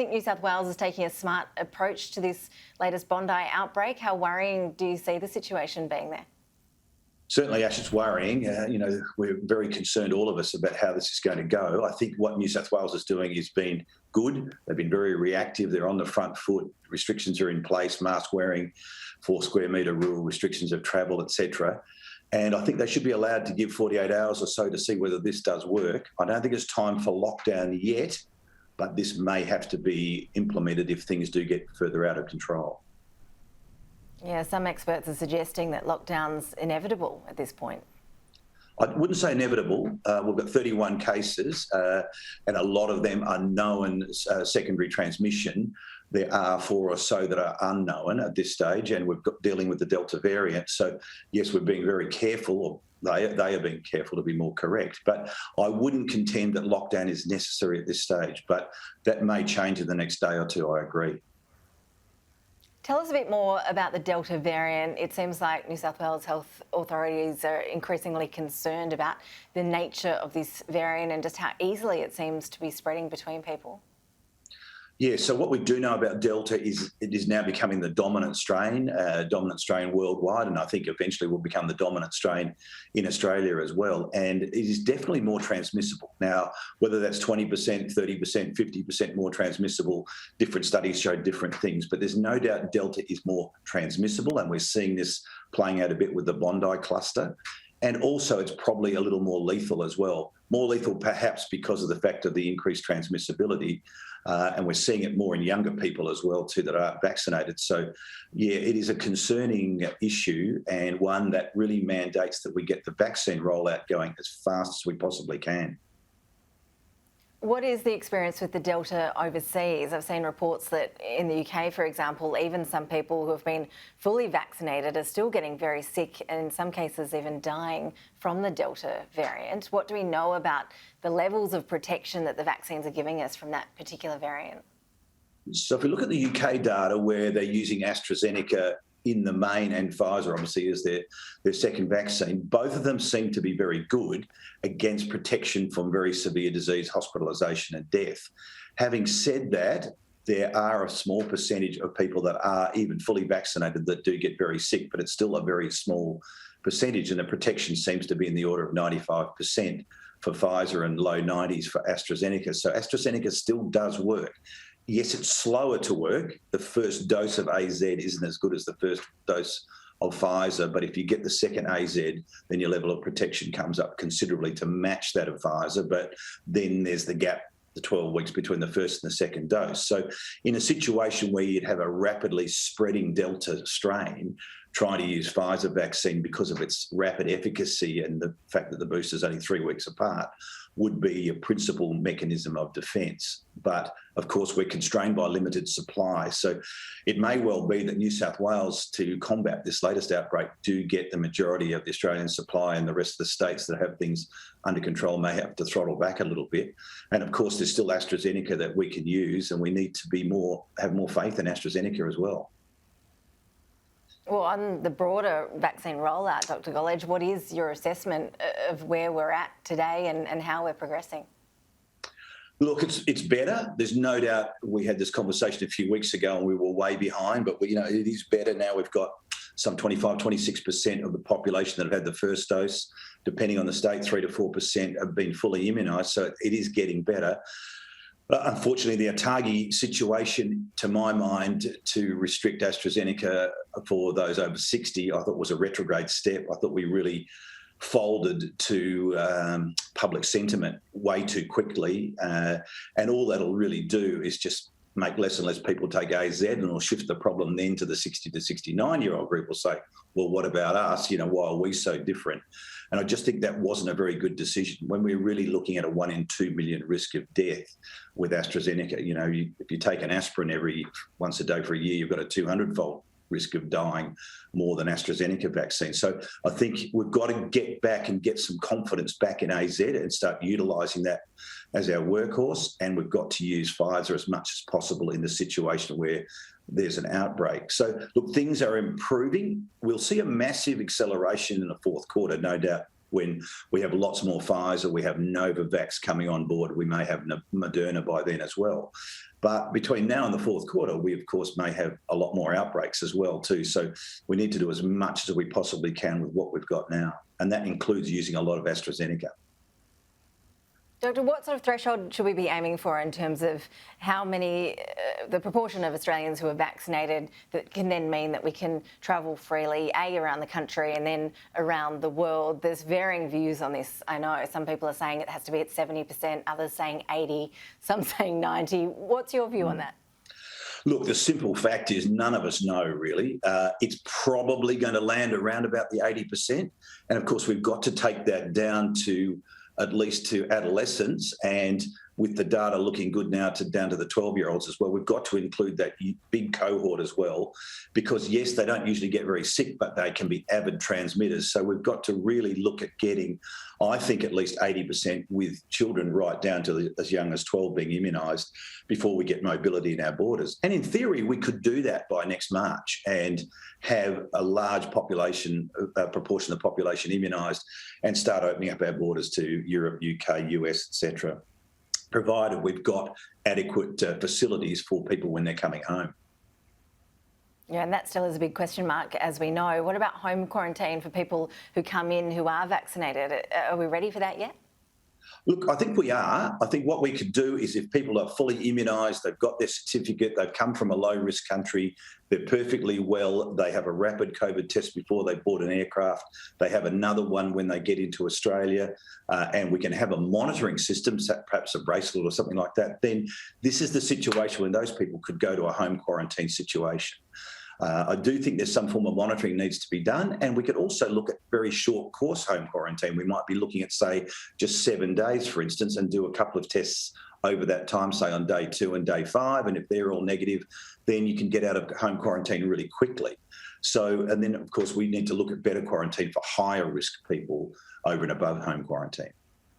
I think New South Wales is taking a smart approach to this latest Bondi outbreak. How worrying do you see the situation being there? Certainly, Ash, it's worrying. We're very concerned, all of us, about how this is going to go. I think what New South Wales is doing has been good. They've been very reactive. They're on the front foot. Restrictions are in place, mask wearing, 4 square metre rule, restrictions of travel, etc. And I think they should be allowed to give 48 hours or so to see whether this does work. I don't think it's time for lockdown yet, but this may have to be implemented if things do get further out of control. Yeah, some experts are suggesting that lockdown's inevitable at this point. I wouldn't say inevitable. We've got 31 cases, and a lot of them are known secondary transmission. There are 4 or so that are unknown at this stage, and we've got dealing with the Delta variant. So, yes, we're being very careful, or they are being careful to be more correct. But I wouldn't contend that lockdown is necessary at this stage, but that may change in the next day or two, I agree. Tell us a bit more about the Delta variant. It seems like New South Wales health authorities are increasingly concerned about the nature of this variant and just how easily it seems to be spreading between people. Yeah, so what we do know about Delta is it is now becoming the dominant strain worldwide, and I think eventually will become the dominant strain in Australia as well. And it is definitely more transmissible. Now, whether that's 20%, 30%, 50% more transmissible, different studies show different things, but there's no doubt Delta is more transmissible, and we're seeing this playing out a bit with the Bondi cluster. And also it's probably a little more lethal as well. More lethal perhaps because of the fact of the increased transmissibility, and we're seeing it more in younger people as well too that aren't vaccinated. So, yeah, it is a concerning issue, and one that really mandates that we get the vaccine rollout going as fast as we possibly can. What is the experience with the Delta overseas? I've seen reports that in the UK, for example, even some people who have been fully vaccinated are still getting very sick and in some cases even dying from the Delta variant. What do we know about the levels of protection that the vaccines are giving us from that particular variant? So if we look at the UK data where they're using AstraZeneca in the main, and Pfizer obviously is their second vaccine, both of them seem to be very good against protection from very severe disease, hospitalisation and death. Having said that, there are a small percentage of people that are even fully vaccinated that do get very sick, but it's still a very small percentage, and the protection seems to be in the order of 95% for Pfizer and low 90s for AstraZeneca. So AstraZeneca still does work. Yes, it's slower to work. The first dose of AZ isn't as good as the first dose of Pfizer, but if you get the second AZ, then your level of protection comes up considerably to match that of Pfizer, but then there's the gap, the 12 weeks between the first and the second dose. So in a situation where you'd have a rapidly spreading Delta strain, trying to use Pfizer vaccine because of its rapid efficacy and the fact that the booster is only 3 weeks apart would be a principal mechanism of defence. But of course, we're constrained by limited supply. So it may well be that New South Wales, to combat this latest outbreak, do get the majority of the Australian supply, and the rest of the states that have things under control may have to throttle back a little bit. And of course, there's still AstraZeneca that we can use, and we need to have more faith in AstraZeneca as well. Well, on the broader vaccine rollout, Dr Golledge, what is your assessment of where we're at today and how we're progressing? Look, it's better. There's no doubt. We had this conversation a few weeks ago and we were way behind, but it is better now. We've got some 25, 26% of the population that have had the first dose. Depending on the state, 3 to 4% have been fully immunised. So it is getting better. Unfortunately, the ATAGI situation, to my mind, to restrict AstraZeneca for those over 60, I thought was a retrograde step. I thought we really folded to public sentiment way too quickly. And all that'll really do is just make less and less people take AZ, and it'll shift the problem then to the 60 to 69-year-old group. Will say, well, what about us? Why are we so different? And I just think that wasn't a very good decision. When we're really looking at a 1 in 2 million risk of death with AstraZeneca, if you take an aspirin once a day for a year, you've got a 200-fold risk of dying more than AstraZeneca vaccine. So I think we've got to get back and get some confidence back in AZ and start utilising that as our workhorse. And we've got to use Pfizer as much as possible in the situation where there's an outbreak. So, look, things are improving. We'll see a massive acceleration in the fourth quarter, no doubt when we have lots more Pfizer, we have Novavax coming on board, we may have Moderna by then as well. But between now and the fourth quarter, we, of course, may have a lot more outbreaks as well, too. So we need to do as much as we possibly can with what we've got now. And that includes using a lot of AstraZeneca. Doctor, what sort of threshold should we be aiming for in terms of how many, the proportion of Australians who are vaccinated that can then mean that we can travel freely, around the country and then around the world? There's varying views on this. I know some people are saying it has to be at 70%, others saying 80%, some saying 90%. What's your view on that? Look, the simple fact is none of us know, really. It's probably going to land around about the 80%. And, of course, we've got to take that down to at least to adolescents, and with the data looking good now down to the 12-year-olds as well, we've got to include that big cohort as well, because, yes, they don't usually get very sick, but they can be avid transmitters. So we've got to really look at getting, I think, at least 80% with children right down to as young as 12 being immunised before we get mobility in our borders. And in theory, we could do that by next March and have a large population, proportion of the population immunised and start opening up our borders to Europe, UK, US, etc., provided we've got adequate facilities for people when they're coming home. Yeah, and that still is a big question mark, as we know. What about home quarantine for people who come in who are vaccinated? Are we ready for that yet? Look, I think we are. I think what we could do is if people are fully immunised, they've got their certificate, they've come from a low-risk country, they're perfectly well, they have a rapid COVID test before they board an aircraft, they have another one when they get into Australia, and we can have a monitoring system, perhaps a bracelet or something like that, then this is the situation when those people could go to a home quarantine situation. I do think there's some form of monitoring needs to be done, and we could also look at very short course home quarantine. We might be looking at, say, just 7 days, for instance, and do a couple of tests over that time, say on day 2 and day 5, and if they're all negative, then you can get out of home quarantine really quickly. So, and then, of course, we need to look at better quarantine for higher risk people over and above home quarantine.